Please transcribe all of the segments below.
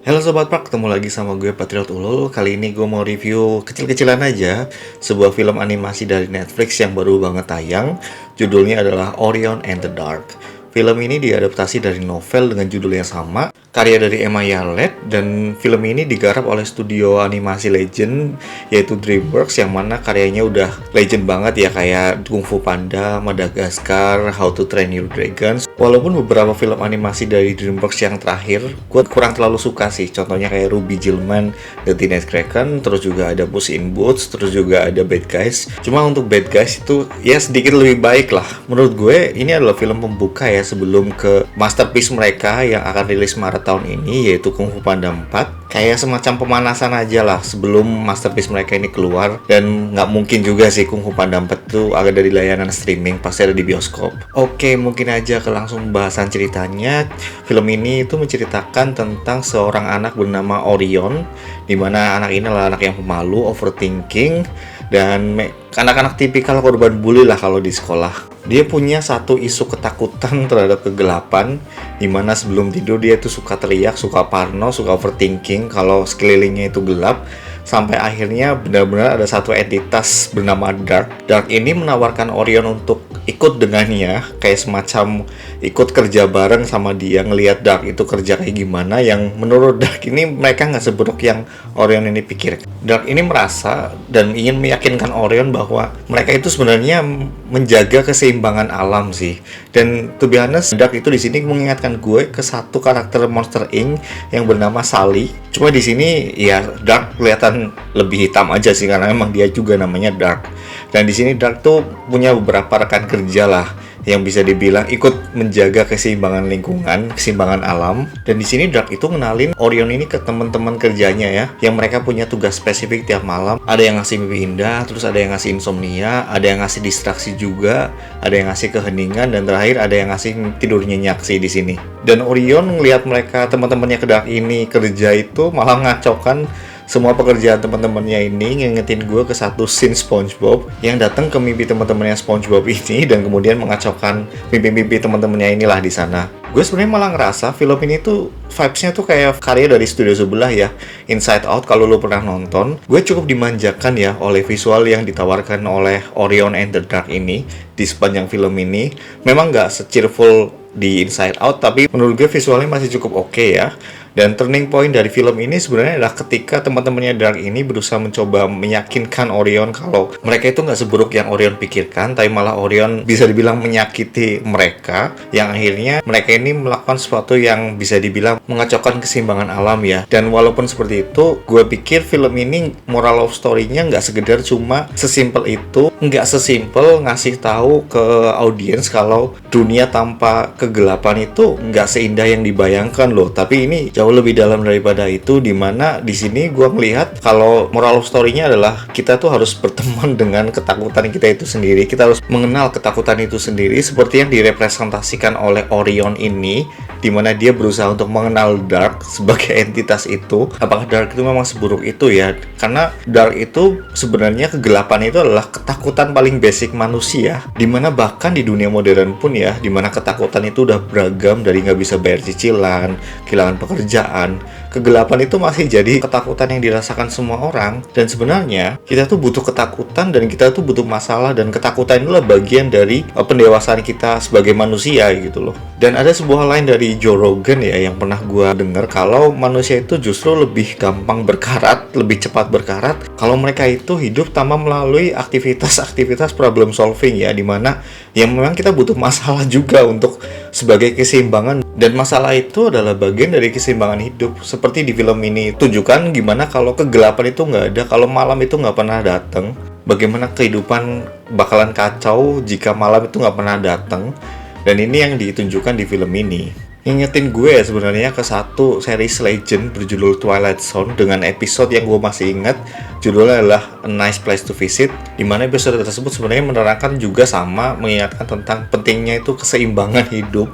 Halo Sobat Prak, ketemu lagi sama gue Patriot Ulul. Kali ini gue mau review kecil-kecilan aja sebuah film animasi dari Netflix yang baru banget tayang. Judulnya adalah Orion and the Dark. Film ini diadaptasi dari novel dengan judul yang sama, karya dari Emma Yarlett, dan film ini digarap oleh studio animasi legend yaitu DreamWorks, yang mana karyanya udah legend banget ya, kayak Kung Fu Panda, Madagascar, How to Train Your Dragon. Walaupun beberapa film animasi dari DreamWorks yang terakhir gue kurang terlalu suka sih, contohnya kayak Ruby Gillman, The Teenage Kraken, terus juga ada Puss in Boots, terus juga ada Bad Guys. Cuma untuk Bad Guys itu ya sedikit lebih baik lah. Menurut gue ini adalah film pembuka ya sebelum ke masterpiece mereka yang akan rilis Maret tahun ini, yaitu Kung Fu Panda 4. Kayak semacam pemanasan aja lah sebelum masterpiece mereka ini keluar. Dan nggak mungkin juga sih Kung Fu Panda 4 itu ada di layanan streaming, pasti ada di bioskop. Oke, mungkin aja ke langsung bahasan ceritanya. Film ini itu menceritakan tentang seorang anak bernama Orion, dimana anak ini adalah anak yang pemalu, overthinking, dan anak-anak tipikal korban bully lah kalau di sekolah. Dia punya satu isu ketakutan terhadap kegelapan, dimana sebelum tidur dia tuh suka teriak, suka parno, suka overthinking kalau sekelilingnya itu gelap. Sampai akhirnya benar-benar ada satu entitas bernama Dark. Dark ini menawarkan Orion untuk ikut dengannya, kayak semacam ikut kerja bareng sama dia, ngelihat Dark itu kerja kayak gimana. Yang menurut Dark ini mereka nggak seburuk yang Orion ini pikir. Dark ini merasa dan ingin meyakinkan Orion bahwa mereka itu sebenarnya menjaga keseimbangan alam sih. Dan to be honest, Dark itu di sini mengingatkan gue ke satu karakter Monster Inc. yang bernama Sally. Cuma di sini ya Dark kelihatan lebih hitam aja sih, karena emang dia juga namanya Dark. Dan di sini Dark tuh punya beberapa rekan kerja lah yang bisa dibilang ikut menjaga keseimbangan lingkungan, keseimbangan alam. Dan di sini Dark itu ngenalin Orion ini ke teman-teman kerjanya ya, yang mereka punya tugas spesifik tiap malam. Ada yang ngasih mimpi indah, terus ada yang ngasih insomnia, ada yang ngasih distraksi juga, ada yang ngasih keheningan, dan terakhir ada yang ngasih tidur nyenyak sih di sini. Dan Orion ngelihat mereka teman-temannya ke Dark ini kerja itu malah ngacaukan semua pekerjaan teman-temannya ini, ngingetin gue ke satu scene SpongeBob yang datang ke mimpi teman-temannya SpongeBob ini dan kemudian mengacaukan mimpi-mimpi teman-temannya inilah di sana. Gue sebenarnya malah ngerasa film ini tuh vibes-nya tuh kayak karya dari studio sebelah ya, Inside Out. Kalau lo pernah nonton, gue cukup dimanjakan ya oleh visual yang ditawarkan oleh Orion and the Dark ini di sepanjang film ini. Memang nggak se-cheerful di Inside Out, tapi menurut gue visualnya masih cukup oke ya. Dan turning point dari film ini sebenarnya adalah ketika teman-temannya Dark ini berusaha mencoba meyakinkan Orion kalau mereka itu nggak seburuk yang Orion pikirkan, tapi malah Orion bisa dibilang menyakiti mereka, yang akhirnya mereka ini melakukan sesuatu yang bisa dibilang mengacaukan keseimbangan alam ya. Dan walaupun seperti itu, gue pikir film ini moral of story-nya nggak sekedar cuma sesimpel itu, nggak sesimpel ngasih tahu ke audiens kalau dunia tanpa kegelapan itu nggak seindah yang dibayangkan loh. Tapi ini jauh lebih dalam daripada itu, dimana di sini gue melihat kalau moral of story-nya adalah kita tuh harus berteman dengan ketakutan kita itu sendiri. Kita harus mengenal ketakutan itu sendiri, seperti yang direpresentasikan oleh Orion ini, dimana dia berusaha untuk mengenal Dark sebagai entitas itu. Apakah Dark itu memang seburuk itu ya? Karena Dark itu sebenarnya kegelapan itu adalah ketakutan paling basic manusia, dimana bahkan di dunia modern pun ya, dimana ketakutan itu udah beragam, dari nggak bisa bayar cicilan, kehilangan pekerjaan, kegelapan itu masih jadi ketakutan yang dirasakan semua orang. Dan sebenarnya kita tuh butuh ketakutan, dan kita tuh butuh masalah, dan ketakutan itulah bagian dari pendewasaan kita sebagai manusia gitu loh. Dan ada sebuah line dari Joe Rogan ya yang pernah gue dengar, kalau manusia itu justru lebih gampang berkarat, lebih cepat berkarat kalau mereka itu hidup tanpa melalui aktivitas-aktivitas problem solving ya, dimana ya memang kita butuh masalah juga untuk sebagai keseimbangan. Dan masalah itu adalah bagian dari keseimbangan hidup. Seperti di film ini tunjukkan gimana kalau kegelapan itu nggak ada, kalau malam itu nggak pernah datang. Bagaimana kehidupan bakalan kacau jika malam itu nggak pernah datang. Dan ini yang ditunjukkan di film ini. Ngingetin gue ya sebenarnya ke satu series legend berjudul Twilight Zone, dengan episode yang gue masih ingat, judulnya adalah A Nice Place to Visit, dimana episode tersebut sebenarnya menerangkan juga sama, mengingatkan tentang pentingnya itu keseimbangan hidup,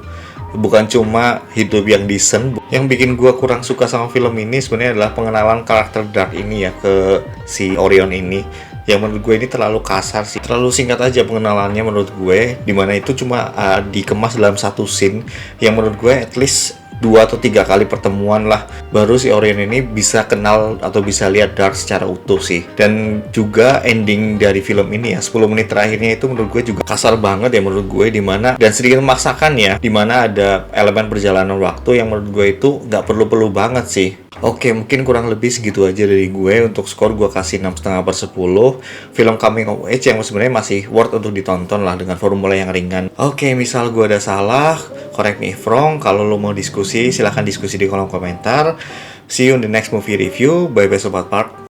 bukan cuma hidup yang decent. Yang bikin gue kurang suka sama film ini sebenarnya adalah pengenalan karakter Dark ini ya ke si Orion ini, yang menurut gue ini terlalu kasar sih, terlalu singkat aja pengenalannya menurut gue, dimana itu cuma dikemas dalam satu scene yang menurut gue at least 2 atau 3 kali pertemuan lah baru si Orion ini bisa kenal atau bisa lihat Dark secara utuh sih. Dan juga ending dari film ini ya, 10 menit terakhirnya itu menurut gue juga kasar banget ya menurut gue, dimana dan sedikit memaksakan ya, dimana ada elemen perjalanan waktu yang menurut gue itu nggak perlu-perlu banget sih. Oke, mungkin kurang lebih segitu aja dari gue. Untuk skor gue kasih 6,5/10. Film coming of age yang sebenarnya masih worth untuk ditonton lah dengan formula yang ringan. Oke, misal gue ada salah, correct me if wrong. Kalau lo mau diskusi, silahkan diskusi di kolom komentar. See you in the next movie review. Bye bye Sobat Part.